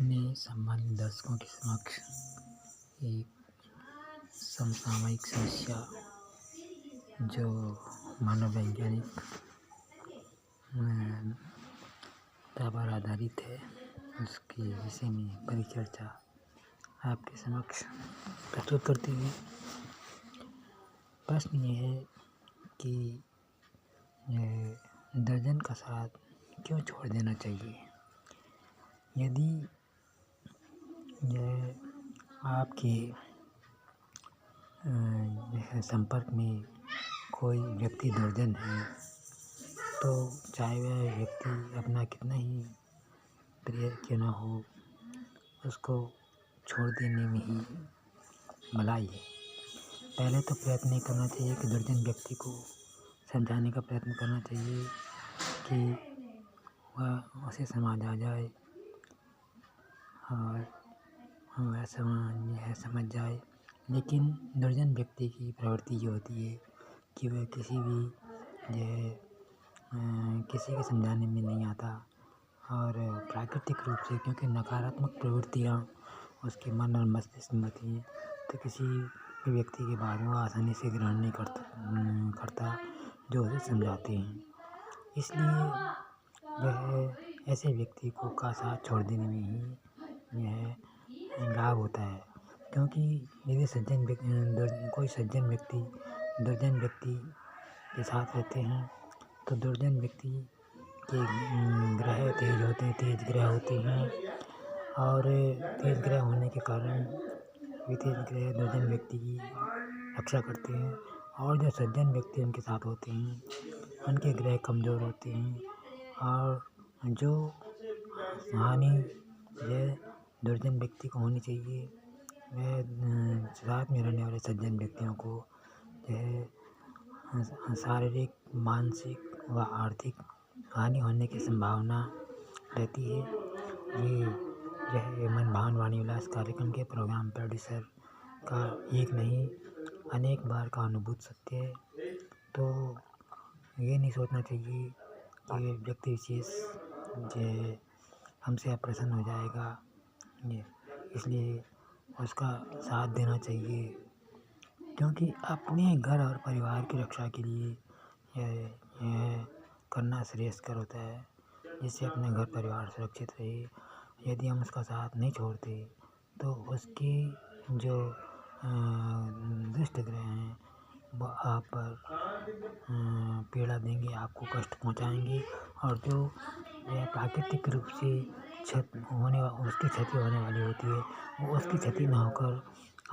अपने सम्मानित दर्शकों के समक्ष एक समसामयिक समस्या जो मनोवैज्ञानिक पर आधारित है, उसके विषय में परिचर्चा आपके समक्ष प्रस्तुत करते हुए प्रश्न ये है कि दर्जन का साथ क्यों छोड़ देना चाहिए। यदि यह आपके संपर्क में कोई व्यक्ति दुर्जन है, तो चाहे वह व्यक्ति अपना कितना ही प्रिय क्यों न हो, उसको छोड़ देने में ही भलाई है। पहले तो प्रयत्न नहीं करना चाहिए कि दुर्जन व्यक्ति को समझाने का प्रयत्न करना चाहिए कि वह उसे समझ आ जाए और वह समझ जाए। लेकिन दुर्जन व्यक्ति की प्रवृत्ति ये होती है कि वह किसी के समझाने में नहीं आता और प्राकृतिक रूप से, क्योंकि नकारात्मक प्रवृत्तियाँ उसके मन और मस्तिष्क में होती हैं, तो किसी भी व्यक्ति की बात वो आसानी से ग्रहण नहीं करता जो उसे समझाते हैं। इसलिए वह ऐसे व्यक्ति को का साथ छोड़ देने में ही यह लाभ होता है। क्योंकि यदि कोई सज्जन व्यक्ति दुर्जन व्यक्ति के साथ रहते हैं, तो दुर्जन व्यक्ति के ग्रह तेज ग्रह होते हैं और तेज ग्रह होने के कारण वे तेज ग्रह दुर्जन व्यक्ति की रक्षा करते हैं, और जो सज्जन व्यक्ति उनके साथ होते हैं उनके ग्रह कमज़ोर होते हैं, और जो हानि यह दुर्जन व्यक्ति को होनी चाहिए वह साथ में रहने वाले सज्जन व्यक्तियों को शारीरिक, मानसिक व आर्थिक हानि होने की संभावना रहती है। यह मन भावन वाणी विलास कार्यक्रम के प्रोग्राम प्रोड्यूसर का एक नहीं अनेक बार का अनुभूत सत्य है। तो ये नहीं सोचना चाहिए कि व्यक्ति विशेष हमसे अप्रसन्न हो जाएगा, इसलिए उसका साथ देना चाहिए। क्योंकि अपने घर और परिवार की रक्षा के लिए यह करना श्रेयस्कर होता है, जिससे अपने घर परिवार सुरक्षित रहे। यदि हम उसका साथ नहीं छोड़ते तो उसके जो दुष्ट ग्रह हैं वह आप पर पीड़ा देंगे, आपको कष्ट पहुंचाएंगे, और जो यह प्राकृतिक रूप से उसकी क्षति होने वाली होती है, वो उसकी क्षति न होकर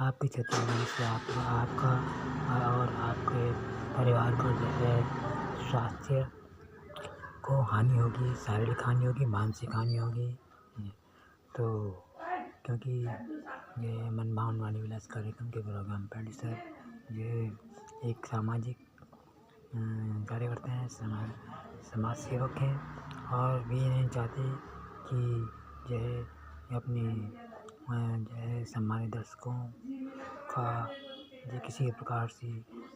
आपकी क्षति होने से आपका और आपके परिवार का जो है स्वास्थ्य को हानि होगी, शारीरिक हानि होगी, मानसिक हानि होगी। तो क्योंकि ये मन भावन वाणी विलास कार्यक्रम के प्रोग्राम प्रोड्यूसर ये एक सामाजिक कार्यकर्ता हैं, समाज सेवक हैं, और वे नहीं चाहते कि यह अपने जो है सम्मानित दर्शकों का जो किसी भी प्रकार से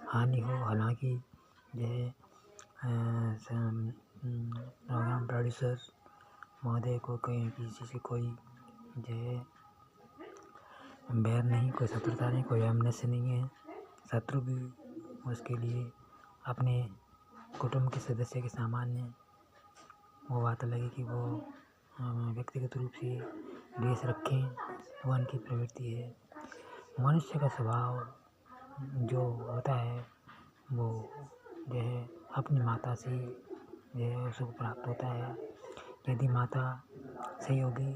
हानि हो। हालांकि यह प्रोग्राम प्रोड्यूसर महोदय को कहीं किसी से कोई जो है बैर नहीं, कोई शत्रुता नहीं, कोई वैमनस्य नहीं है। शत्रु भी उसके लिए अपने कुटुंब के सदस्य के सामान्य वो बात लगे कि वो व्यक्तिगत रूप से द्वेष रखें, वो उनकी प्रवृत्ति है। मनुष्य का स्वभाव जो होता है वो जो है अपनी माता से जो है सुख प्राप्त होता है। यदि माता सही होगी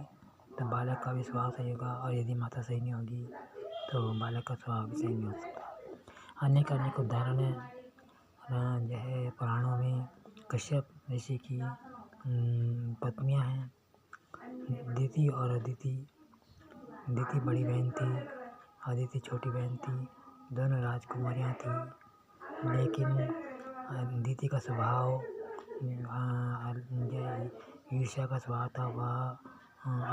तो बालक का भी स्वभाव सही होगा, और यदि माता सही नहीं होगी तो बालक का स्वभाव भी सही नहीं हो सकता। अनेक उदाहरण जो है पुराणों में कश्यप ऋषि की पत्नियां हैं, दिति और अदिति। दिति बड़ी बहन थी, अदिति छोटी बहन थी, दोनों राजकुमारियां थी। लेकिन दिति का स्वभाव ईर्ष्या का स्वभाव था, वह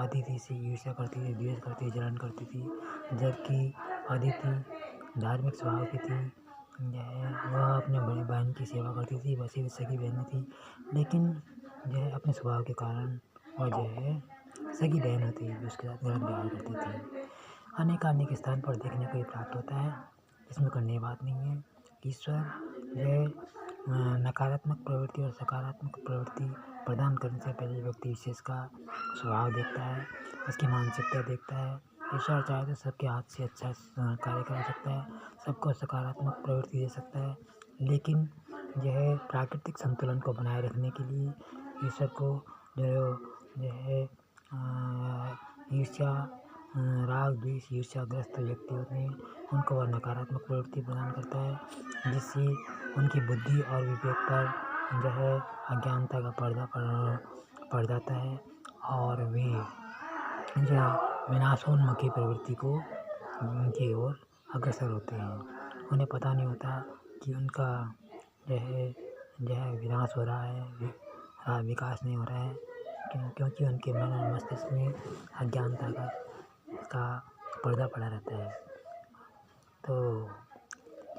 अदिति से ईर्ष्या करती थी, द्वेष करती, जलन करती थी। जबकि अदिति धार्मिक स्वभाव की थी, वह अपने बड़ी बहन की सेवा करती थी, वैसे भी सगी बहनें थी। लेकिन जो है अपने स्वभाव के कारण वह जो है सगी बहन होती है जो उसके साथ गलत व्यवहार करती थी। अनेक स्थान पर देखने को ये प्राप्त होता है, इसमें कोई बात नहीं है। ईश्वर जो नकारात्मक प्रवृत्ति और सकारात्मक प्रवृत्ति प्रदान करने से पहले व्यक्ति विशेष का स्वभाव देखता है, उसकी मानसिकता देखता है। ईश्वर चाहे तो सबके हाथ से अच्छा कार्य करा सकता है, सबको सकारात्मक प्रवृत्ति दे सकता है, लेकिन यह प्राकृतिक संतुलन को बनाए रखने के लिए ईश्वर को जो है ईर्ष्या, राग, द्वेष, ईर्ष्याग्रस्त व्यक्ति होते हैं, उनको वह नकारात्मक प्रवृत्ति प्रदान करता है, जिससे उनकी बुद्धि और विवेक पर जो है अज्ञानता का पर्दा पड़ जाता है और वे जो विनाशोन्मुखी प्रवृत्ति की ओर अग्रसर होते हैं। उन्हें पता नहीं होता कि उनका जो है विनाश हो रहा है, विकास नहीं हो रहा है, क्योंकि उनके मन और मस्तिष्क में अज्ञानता का पर्दा पड़ा रहता है। तो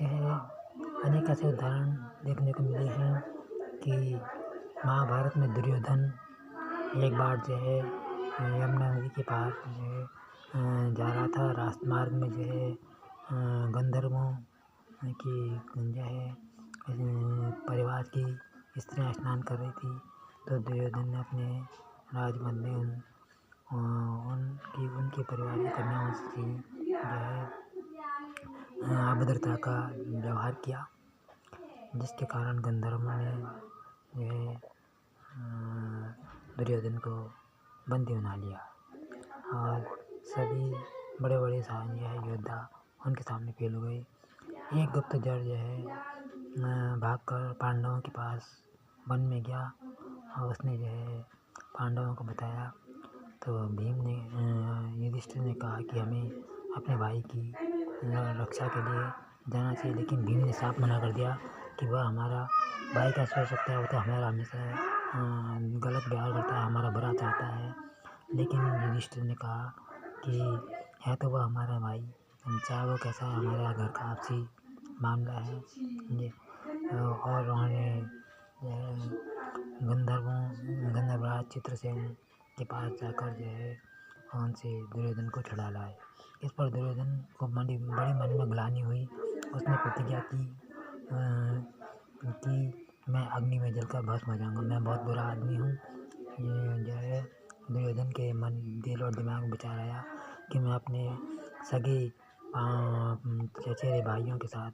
यह अनेक ऐसे उदाहरण देखने को मिले हैं कि महाभारत में दुर्योधन एक बार जो है यमुना नदी के पार जो है जा रहा था। राजमार्ग में जो है गंधर्वों की जो है परिवार की स्त्रियाँ स्नान कर रही थी, तो दुर्योधन ने अपने राजमहल में उनके परिवार की कन्याओं से जो है अभद्रता का व्यवहार किया, जिसके कारण गंधर्वों ने जो है दुर्योधन को बंदी बना लिया और सभी बड़े बड़े योद्धा उनके सामने फेल हो गए। एक गुप्तचर जो है भागकर पांडवों के पास वन में गया और उसने जो है पांडवों को बताया, तो भीम ने युधिष्ठिर ने कहा कि हमें अपने भाई की रक्षा के लिए जाना चाहिए, लेकिन भीम ने साफ मना कर दिया कि वह हमारा भाई कैसे हो सकता है, वो तो हमारा हमेशा गलत व्यवहार करता है, हमारा बुरा चाहता है। लेकिन युधिष्ठिर ने कहा कि है तो वह हमारा भाई, चाहे वो कैसा है, हमारा घर का आपसी मामला है। और उन्होंने गंधर्वराज चित्रसेन के पास जाकर जो है उनसे दुर्योधन को छुड़ा लाए। इस पर दुर्योधन को बड़ी मन में ग्लानि हुई। उसने प्रतिज्ञा की कि मैं अग्नि में जलकर भस्म हो जाऊंगा, मैं बहुत बुरा आदमी हूँ। ये जो है दुर्योधन के मन, दिल और दिमाग में विचार आया कि मैं अपने सगे चचेरे भाइयों के साथ,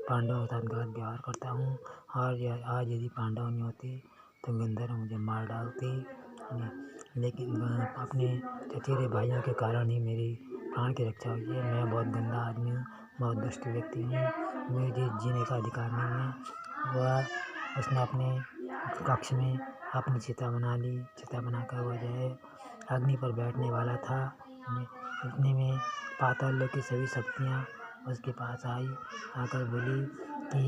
पांडवों के साथ गलत व्यवहार करता हूँ, और आज यदि पांडव नहीं होते तो गंधर्व मुझे मार डालते, लेकिन अपने चचेरे भाइयों के कारण ही मेरी प्राण की रक्षा हुई है। मैं बहुत गंदा आदमी हूँ, बहुत दुष्ट व्यक्ति हूँ, मुझे जीने का अधिकार नहीं है। वह उसने अपने कक्ष में अपनी चिता बना ली। चिता बनाकर वह जो है अग्नि पर बैठने वाला था। इतने में पाताल लोक की सभी शक्तियाँ उसके पास आकर बोली कि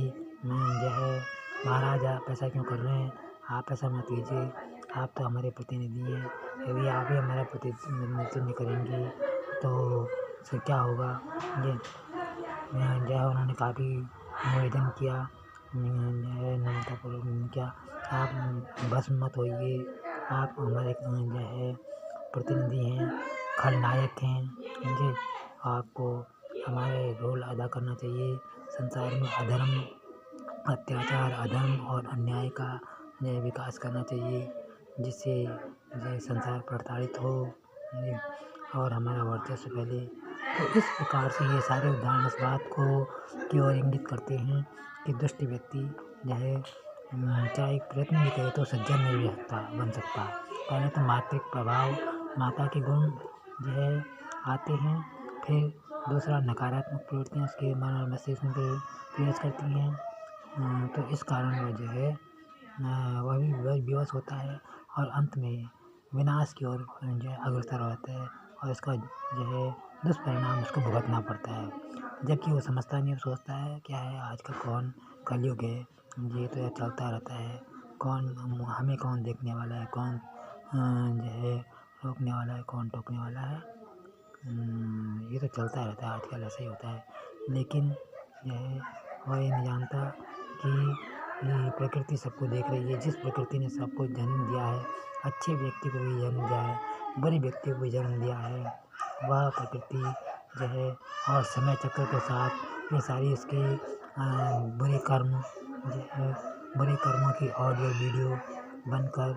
जो है महाराज, आप ऐसा क्यों कर रहे हैं, आप ऐसा मत कीजिए, आप तो हमारे प्रतिनिधि हैं, यदि आप ही हमारा प्रतिनिधित्व करेंगे तो फिर क्या होगा। जो है उन्होंने काफ़ी निवेदन किया, नम्रतापूर्वक क्या आप भस्म मत होइए, आप हमारे जो है प्रतिनिधि हैं, खलनायक हैं, समझे, आपको हमारे रोल अदा करना चाहिए। संसार में अधर्म, अत्याचार, अधर्म और अन्याय का जो विकास करना चाहिए, जिससे जो संसार प्रताड़ित हो और हमारा वर्चस्व फैले। तो इस प्रकार से ये सारे उदाहरण इस बात की ओर इंगित करते हैं कि दुष्ट व्यक्ति जो है चाहे प्रयत्न भी करे तो सज्जन नहीं भी बन सकता। पहले तो मातृक प्रभाव, माता के गुण जो है आते हैं, फिर दूसरा नकारात्मक प्रवृत्तियाँ उसके मन और मस्तिष्क में प्रवेश करती हैं, तो इस कारण वह जो है वह भी विवश होता है और अंत में विनाश की ओर जो है अग्रसर होता है और इसका जो है दुष्परिणाम उसको भुगतना पड़ता है। जबकि वो समझता नहीं, वो सोचता है क्या है आजकल कौन, कलयुग है, ये तो चलता रहता है, हमें कौन देखने वाला है, कौन जो है रोकने वाला है, कौन टोकने वाला है, ये तो चलता रहता है, आजकल ऐसा ही होता है। लेकिन जो है वह ये नहीं जानता कि ये प्रकृति सबको देख रही है। जिस प्रकृति ने सबको जन्म दिया है, अच्छे व्यक्ति को भी जन्म दिया है, बुरे व्यक्तियों को जन्म दिया है, वह प्रकृति जो है और समय चक्र के साथ ये सारी उसके बुरे कर्म जो है, बुरे कर्मों की ऑडियो वीडियो बनकर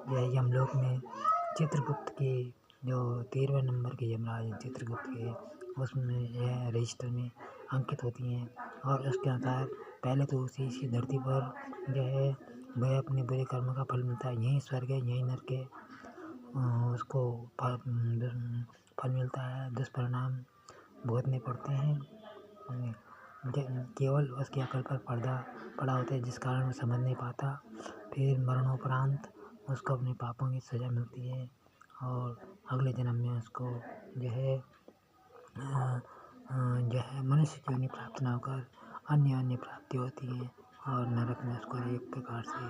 यह यमलोक में चित्रगुप्त के जो 13वें नंबर के यमराज चित्रगुप्त के उसमें यह रजिस्टर में अंकित होती हैं। और उसके अनुसार पहले तो उसी इसी धरती पर जो है वह अपने बुरे कर्म का फल मिलता है, यहीं स्वर्ग है यहीं नरक है, उसको फल मिलता है, दुष्परिणाम भुगतने पड़ते हैं। केवल उसकी अकल पर पर्दा पड़ा होता है जिस कारण वो समझ नहीं पाता। फिर मरणोपरांत उसको अपने पापों की सज़ा मिलती है और अगले जन्म में उसको जो है मनुष्य जीवनी प्राप्त न होकर अन्य प्राप्ति होती है और नरक में उसको एक प्रकार से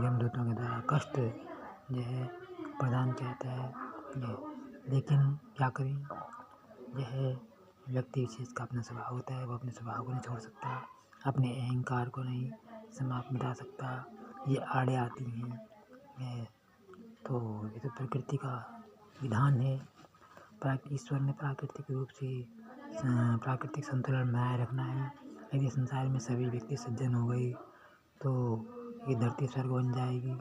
यमदूतों के द्वारा कष्ट जो है प्रदान किया जाता है। लेकिन क्या करें, यह व्यक्ति विशेष का अपना स्वभाव होता है, वो अपने स्वभाव को नहीं छोड़ सकता, अपने अहंकार को नहीं समाप्त मिटा सकता, ये आड़े आती हैं। तो ये तो प्रकृति का विधान है। ईश्वर ने प्राकृतिक रूप से प्राकृतिक संतुलन बनाए रखना है। यदि संसार में सभी व्यक्ति सज्जन हो गए तो ये धरती स्वर्ग बन जाएगी।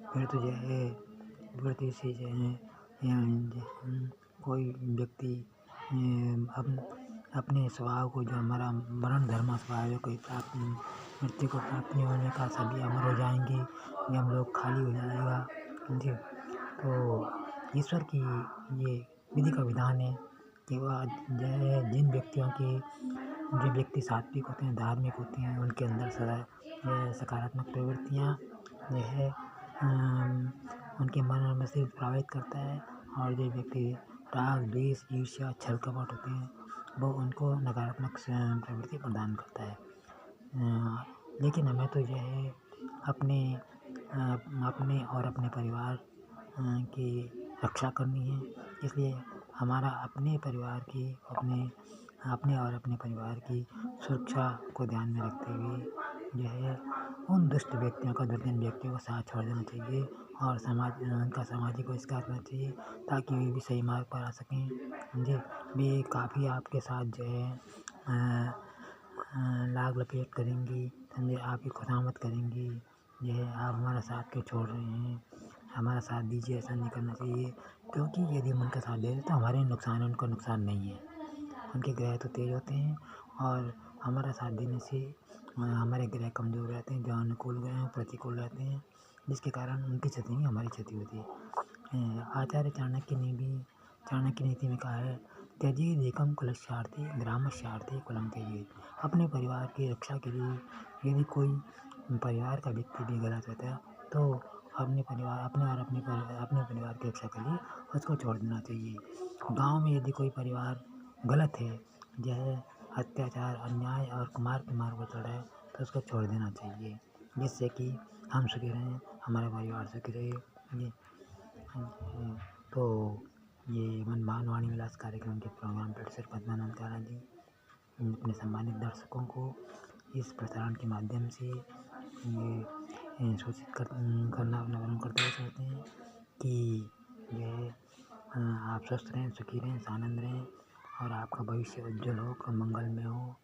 फिर तो जो है प्रकृति से जो है कोई व्यक्ति अपने स्वभाव को, जो हमारा मरण धर्म स्वभाव है, कोई प्राप्त मृत्यु को प्राप्त नहीं होने का, सभी अमर हो जाएंगे, हम लोग खाली हो जाएगा जी। तो ईश्वर की ये विधि का विधान है कि वह जो है जिन व्यक्तियों की जो व्यक्ति सात्विक होते हैं, धार्मिक होते हैं, उनके अंदर सदा यह सकारात्मक प्रवृत्तियाँ जो है उनके मन और मस्तिष्क प्रभावित करता है। और जो व्यक्ति राग द्वेष ईर्ष्या छल कपट होते हैं वो उनको नकारात्मक प्रवृत्ति प्रदान करता है। लेकिन हमें तो जो है अपने और अपने परिवार की रक्षा करनी है। इसलिए हमारा अपने परिवार की अपने और अपने परिवार की सुरक्षा को ध्यान में रखते हुए जो है उन दुष्ट व्यक्तियों का, दुर्जन व्यक्तियों का साथ छोड़ देना चाहिए और उनका सामाजिक बहिष्कार करना चाहिए ताकि वे भी सही मार्ग पर आ सकें जी। वे काफ़ी आपके साथ जो है लाग लपेट करेंगी, समझे, आपकी खुशामद करेंगी, जो है आप हमारा साथ क्यों छोड़ रहे हैं, हमारा साथ दीजिए, ऐसा नहीं करना चाहिए। क्योंकि यदि हम उनका साथ दे दें तो हमारे नुकसान है, उनका नुकसान नहीं है। उनके ग्रह तो तेज होते हैं और हमारा साथ देने से हमारे ग्रह कमज़ोर रहते हैं, जो अनुकूल ग्रह हैं प्रतिकूल रहते हैं, जिसके कारण उनकी क्षति नहीं हमारी क्षति होती है। आचार्य चाणक्य ने भी चाणक्य नीति में कहा है, त्यजेद एकम कुलस्यार्थे ग्रामस्यार्थे कुलम त्यजेद। अपने परिवार की रक्षा के लिए यदि कोई परिवार का व्यक्ति भी गलत होता है तो अपने परिवार की रक्षा के लिए उसको छोड़ देना चाहिए। गांव में यदि कोई परिवार गलत है, यह अत्याचार अन्याय और कुमार के मार्ग पर चल रहा है तो उसको छोड़ देना चाहिए, जिससे कि हम सुखी रहें, हमारा परिवार सुखी रहे। तो ये मनभावन वाणी विलास कार्यक्रम के प्रोग्राम प्रोड्यूसर पद्मानंद कारा जी अपने सम्मानित दर्शकों को इस प्रसारण के माध्यम से ये सूचित करना अपना वर्णन करते हुए चाहते हैं कि यह आप स्वस्थ रहें, सुखी रहें, आनंद रहें और आपका भविष्य उज्जवल हो, मंगलमय हो।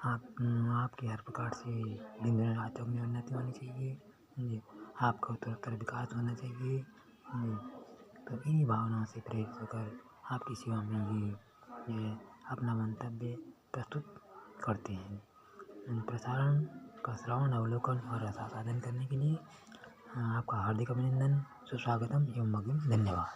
आपकी हर प्रकार से दिन दिन रातों में उन्नति होनी चाहिए, आपका उत्तरोत्तर विकास होना चाहिए। तो इन्हीं भावनाओं से प्रेरित होकर आपकी सेवा में ये अपना मंतव्य प्रस्तुत करते हैं। प्रसारण का श्रवण, अवलोकन और रसास्वादन करने के लिए आपका हार्दिक अभिनंदन, सुस्वागतम एवं अग्रिम धन्यवाद।